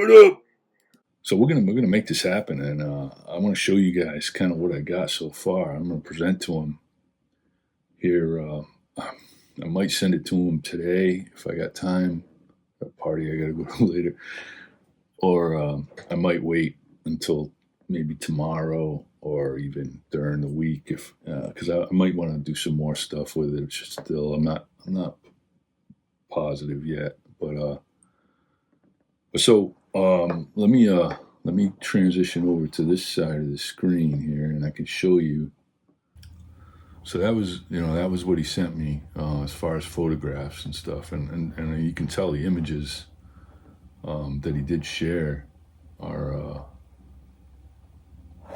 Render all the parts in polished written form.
What up? So we're gonna make this happen, and I want to show you guys kind of what I got so far. I'm gonna present to him here. I might send it to him today if I got time. A party I gotta go to later, or I might wait until maybe tomorrow or even during the week if because I might want to do some more stuff with it. It's just still I'm not positive yet, but let me transition over to this side of the screen here, and I can show you. So that was what he sent me as far as photographs and stuff, and you can tell the images that he did share are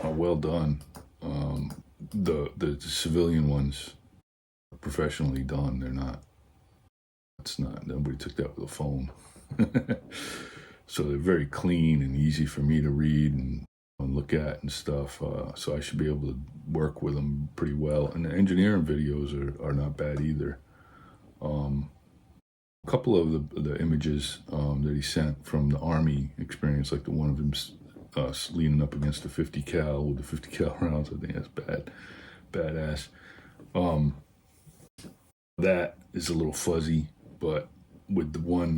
well done. The civilian ones are professionally done. They're not. It's not. Nobody took that with a phone. So they're very clean and easy for me to read and look at and stuff. So I should be able to work with them pretty well. And the engineering videos are not bad either. A couple of the images that he sent from the Army experience, like the one of him leaning up against the 50 cal with the 50 cal rounds, I think that's badass. That is a little fuzzy, but with the one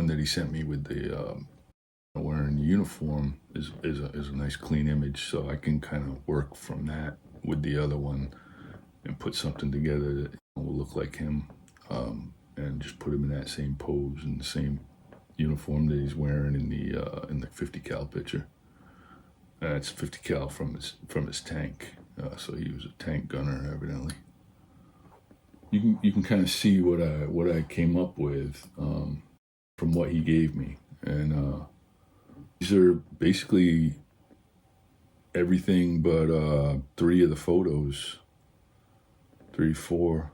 that he sent me with the wearing the uniform is a nice clean image, so I can kind of work from that with the other one and put something together that will look like him, and just put him in that same pose and the same uniform that he's wearing in the 50 cal picture. It's 50 cal from his tank, so he was a tank gunner evidently. You can kind of see what I came up with from what he gave me, and these are basically everything but three of the photos, three or four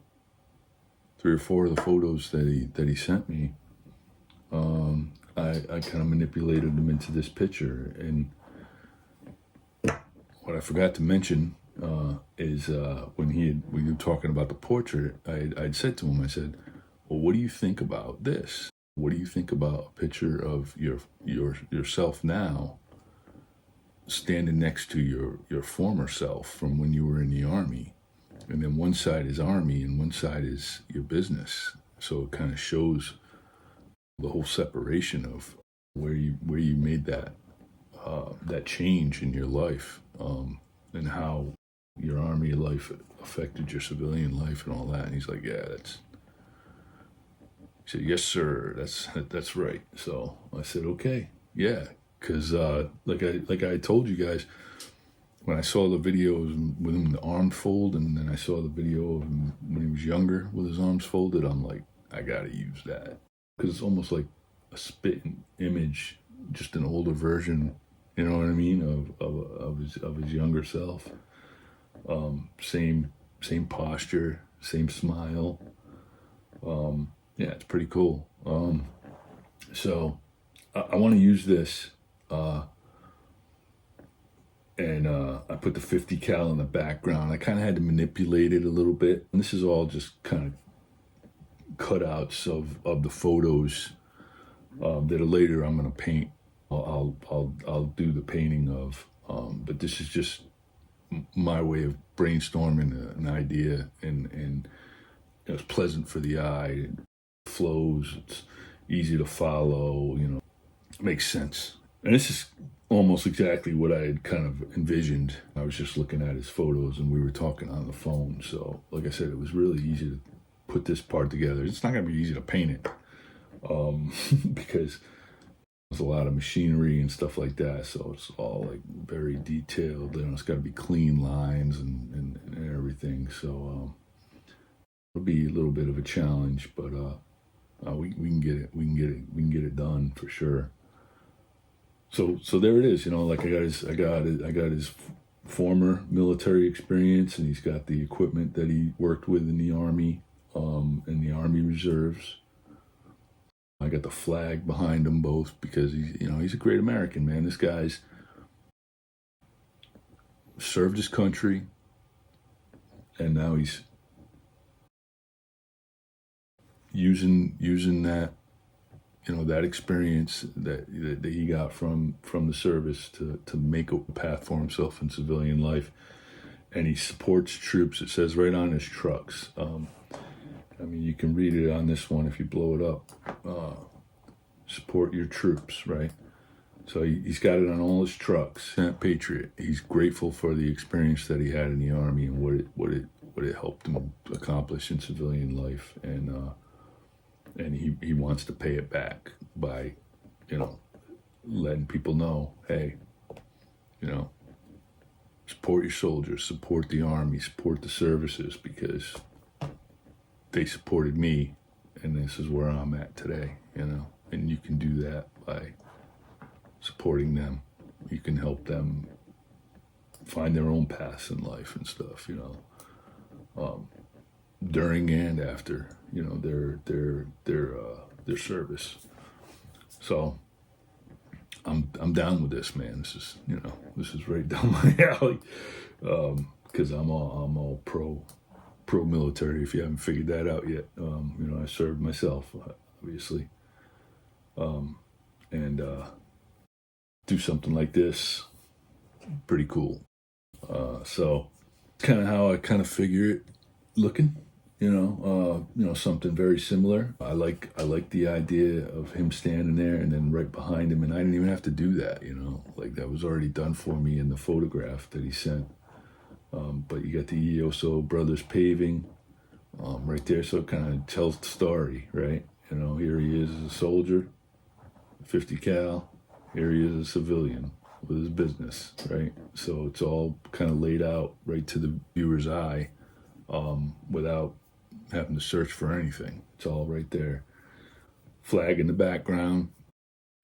of the photos that he sent me. I kind of manipulated them into this picture, and what I forgot to mention is when we were talking about the portrait, I'd said to him, I said, "Well, what do you think about this? What do you think about a picture of yourself now, standing next to your former self from when you were in the Army, and then one side is Army and one side is your business, so it kind of shows the whole separation of where you made that change in your life, and how your Army life affected your civilian life and all that." And he's like, "Yeah, that's." He said, "Yes, sir. That's right." So I said, "Okay, yeah," because like I told you guys, when I saw the videos with him the arm fold, and then I saw the video of him when he was younger with his arms folded, I'm like, I gotta use that because it's almost like a spitting image, just an older version. You know what I mean of his younger self. Same posture, same smile. Yeah, it's pretty cool. So I want to use this, and I put the 50 cal in the background. I kind of had to manipulate it a little bit, and this is all just kind of cutouts of the photos that later I'm going to paint. I'll do the painting of, but this is just my way of brainstorming an idea, and it's pleasant for the eye. It flows. It's easy to follow. It makes sense. And this is almost exactly what I had kind of envisioned. I was just looking at his photos, and we were talking on the phone. So, like I said, it was really easy to put this part together. It's not going to be easy to paint it because there's a lot of machinery and stuff like that. So it's all like very detailed. It's got to be clean lines and everything. So it'll be a little bit of a challenge, but we can get it. We can get it done for sure. So there it is. Like I got his former military experience, and he's got the equipment that he worked with in the Army, in the Army Reserves. I got the flag behind them both because he's a great American, man. This guy's served his country, and now he's using that that experience that he got from the service to make a path for himself in civilian life. And he supports troops. It says right on his trucks. I mean, you can read it on this one if you blow it up. Support your troops, right? So he's got it on all his trucks. That Patriot. He's grateful for the experience that he had in the Army and what it helped him accomplish in civilian life, and he wants to pay it back by, letting people know, hey, support your soldiers, support the Army, support the services, because they supported me, and this is where I'm at today, and you can do that by supporting them. You can help them find their own paths in life and stuff, during and after, their service. So I'm down with this, man. This is right down my alley, because I'm all pro military. If you haven't figured that out yet, I served myself, obviously, and do something like this, pretty cool. So kind of how I kind of figure it looking, something very similar. I like the idea of him standing there and then right behind him, and I didn't even have to do that, like that was already done for me in the photograph that he sent. But you got the Eosso brothers paving right there, so it kind of tells the story, right? Here he is as a soldier, 50 cal. Here he is a civilian with his business, right? So it's all kind of laid out right to the viewer's eye, without having to search for anything. It's all right there. Flag in the background,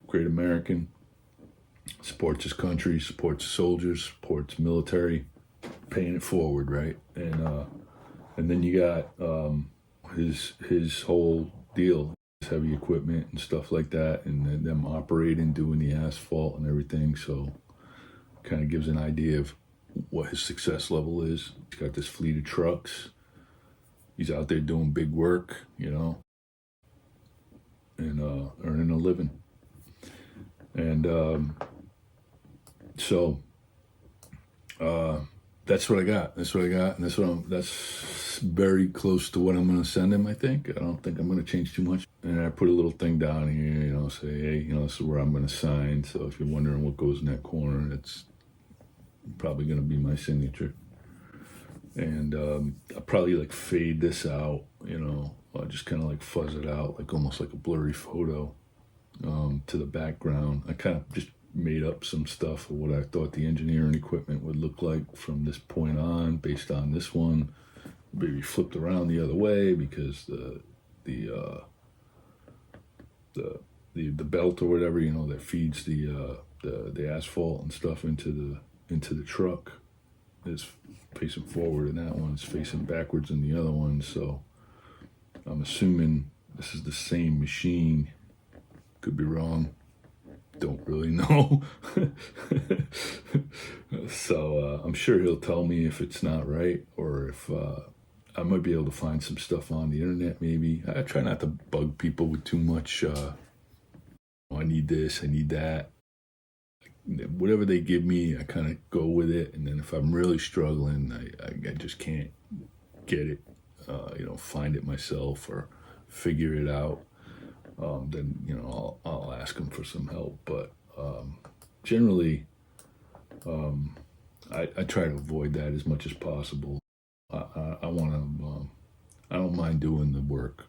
great American, supports his country, supports the soldiers, supports military, paying it forward, right? And then you got his whole deal, his heavy equipment and stuff like that, and then them operating, doing the asphalt and everything. So kind of gives an idea of what his success level is. He's got this fleet of trucks. He's out there doing big work, and earning a living. And so that's what I got. And that's very close to what I'm going to send him, I think. I don't think I'm going to change too much. And I put a little thing down here, say, hey, this is where I'm going to sign. So if you're wondering what goes in that corner, it's probably going to be my signature. And I'll probably fade this out, I'll just kind of fuzz it out, almost like a blurry photo to the background. I kind of just made up some stuff of what I thought the engineering equipment would look like from this point on, based on this one. Maybe flipped around the other way because the belt or whatever, that feeds the asphalt and stuff into the truck is facing forward, and that one's facing backwards in the other one. So I'm assuming this is the same machine. Could be wrong. Don't really know. So I'm sure he'll tell me if it's not right, or if I might be able to find some stuff on the internet maybe. I try not to bug people with too much, I need this, I need that. Whatever they give me, I kind of go with it. And then if I'm really struggling, I just can't get it, find it myself or figure it out, then, I'll ask them for some help. But generally, I try to avoid that as much as possible. I want to, I don't mind doing the work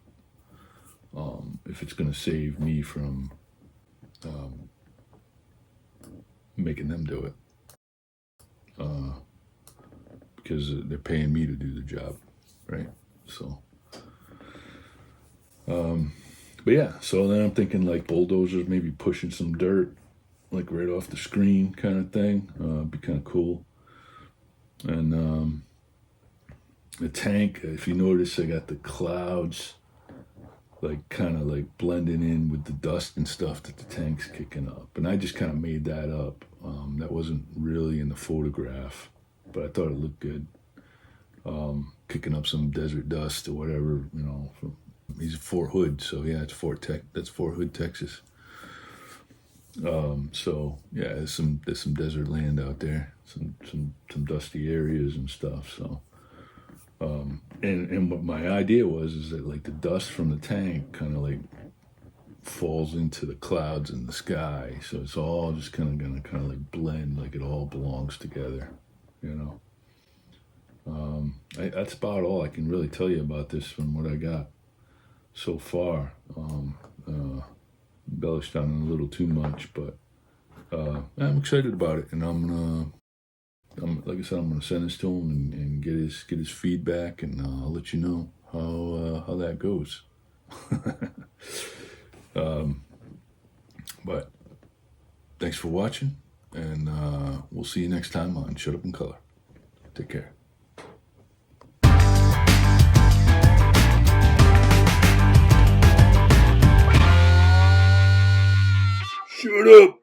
if it's going to save me from making them do it, because they're paying me to do the job, right? So, but yeah, so then I'm thinking bulldozers, maybe pushing some dirt, right off the screen kind of thing, be kind of cool. And the tank, if you notice, I got the clouds kind of blending in with the dust and stuff that the tank's kicking up. And I just kind of made that up. That wasn't really in the photograph, but I thought it looked good. Kicking up some desert dust or whatever, from He's at Fort Hood, so yeah, that's Fort Hood, Texas. So yeah, there's some desert land out there, some dusty areas and stuff. So and what my idea was is that like the dust from the tank kind of like falls into the clouds in the sky, so it's all just kind of gonna kind of like blend, like it all belongs together, you know. That's about all I can really tell you about this from what I got so far. Embellished on it a little too much, but I'm excited about it, and like I said, I'm gonna send this to him and get his feedback, and I'll let you know how that goes. But thanks for watching, and we'll see you next time on Shut Up and Color. Take care. Shut up!